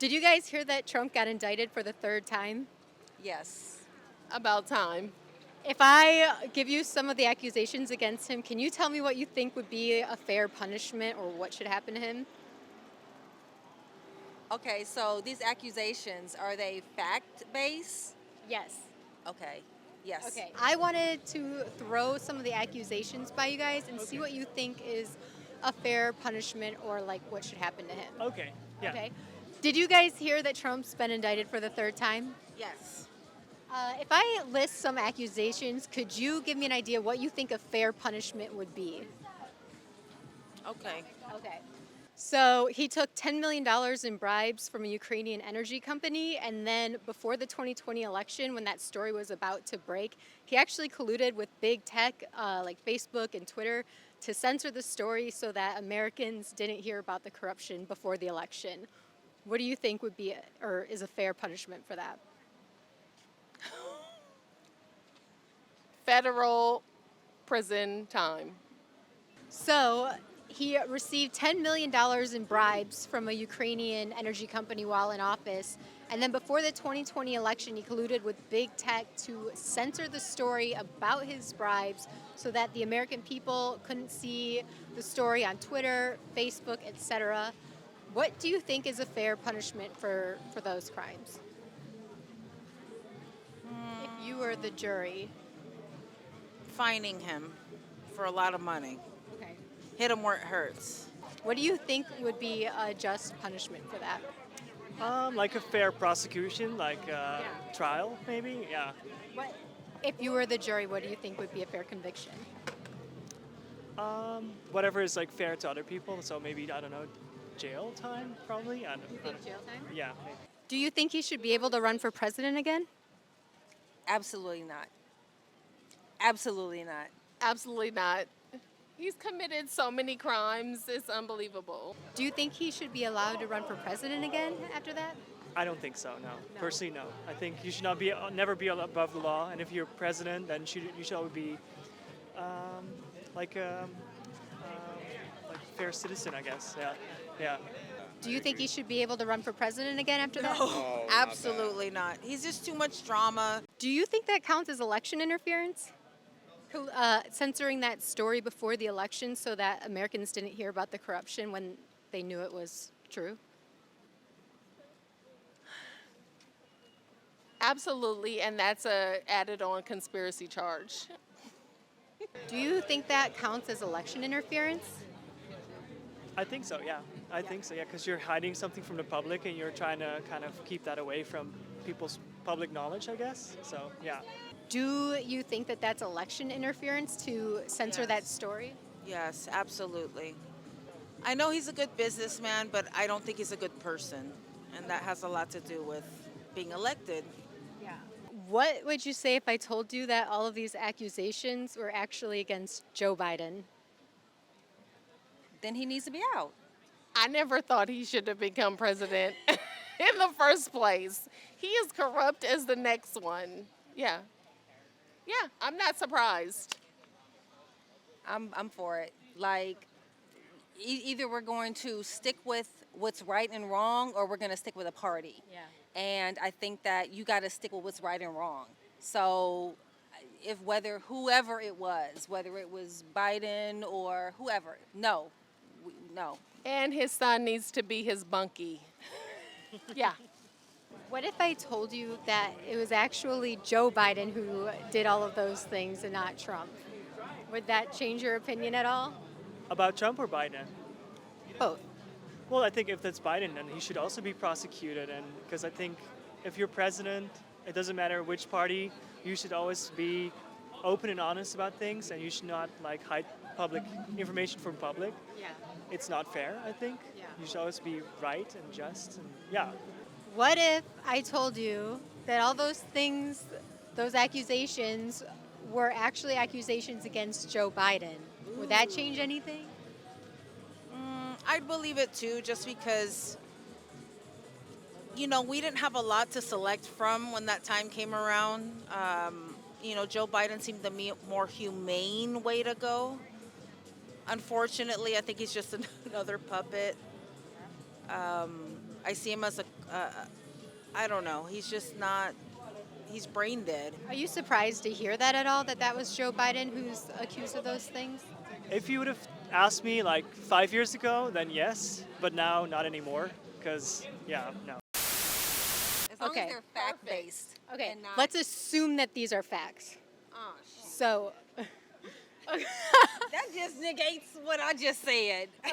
Did you guys hear that Trump got indicted for the third time? Yes. About time. If I give you some of the accusations against him, can you tell me what you think would be a fair punishment or what should happen to him? Okay, so these accusations, are they fact-based? Yes. Okay. Yes. Okay. I wanted to throw some of the accusations by you guys and see Okay. what you think is a fair punishment or like what should happen to him. Okay. Yeah. Okay. Did you guys hear that Trump's been indicted for the third time? Yes. If I list some accusations, could you give me an idea what you think a fair punishment would be? Okay. Okay. So he took $10 million in bribes from a Ukrainian energy company. And then before the 2020 election, when that story was about to break, he actually colluded with big tech like Facebook and Twitter to censor the story so that Americans didn't hear about the corruption before the election. What do you think would be or is a fair punishment for that? Federal prison time. So he received $10 million in bribes from a Ukrainian energy company while in office. And then before the 2020 election, he colluded with big tech to censor the story about his bribes so that the American people couldn't see the story on Twitter, Facebook, etc. What do you think is a fair punishment for those crimes? If you were the jury. Fining him for a lot of money. Okay. Hit him where it hurts. What do you think would be a just punishment for that? Like a fair prosecution, like trial, maybe. Yeah. What, if you were the jury, what do you think would be a fair conviction? Whatever is like fair to other people. So maybe I don't know, jail time probably. I don't, You think jail time? Yeah. Maybe. Do you think he should be able to run for president again? Absolutely not. Absolutely not. Absolutely not. He's committed so many crimes, it's unbelievable. Do you think he should be allowed to run for president again after that? I don't think so. No. Personally, no. I think you should not be never be above the law. And if you're president, then you should always be like like a fair citizen, I guess. Yeah. Yeah. Do you think he should be able to run for president again after that? No, absolutely not. He's just too much drama. Do you think that counts as election interference? Censoring that story before the election so that Americans didn't hear about the corruption when they knew it was true? Absolutely, and that's a added on conspiracy charge. Do you think that counts as election interference? I think so. Yeah. I think so. Yeah, because you're hiding something from the public and you're trying to kind of keep that away from people's public knowledge, I guess. So yeah. Do you think that that's election interference to censor that Yes. story? Yes, absolutely. I know he's a good businessman, but I don't think he's a good person. And that has a lot to do with being elected. Yeah. What would you say if I told you that all of these accusations were actually against Joe Biden? Then he needs to be out. I never thought he should have become president in the first place. He is corrupt as the next one. Yeah. Yeah, I'm not surprised. I'm for it. Like, either we're going to stick with what's right and wrong, or we're going to stick with a party. Yeah. And I think that you got to stick with what's right and wrong. So, if whoever it was, whether it was Biden or whoever, no. And his son needs to be his bunkie. Yeah. What if I told you that it was actually Joe Biden who did all of those things and not Trump? Would that change your opinion at all? About Trump or Biden? Both. Well, I think if that's Biden, then he should also be prosecuted. And because I think if you're president, it doesn't matter which party, you should always be open and honest about things, and you should not like hide public information from public. Yeah. It's not fair, I think. Yeah. You should always be right and just. And yeah. What if I told you that all those things, those accusations, were actually accusations against Joe Biden? Would that change anything? I'd believe it too, just because, we didn't have a lot to select from when that time came around. Joe Biden seemed the more humane way to go. Unfortunately, I think he's just another puppet. I see him as I don't know. He's just not. He's brain dead. Are you surprised to hear that at all? That that was Joe Biden who's accused of those things? If you would have asked me like 5 years ago, then yes, but now not anymore. Because yeah, no. As long Okay. as they're fact based. Okay, let's assume that these are facts. Oh, shit. So, That just negates what I just said.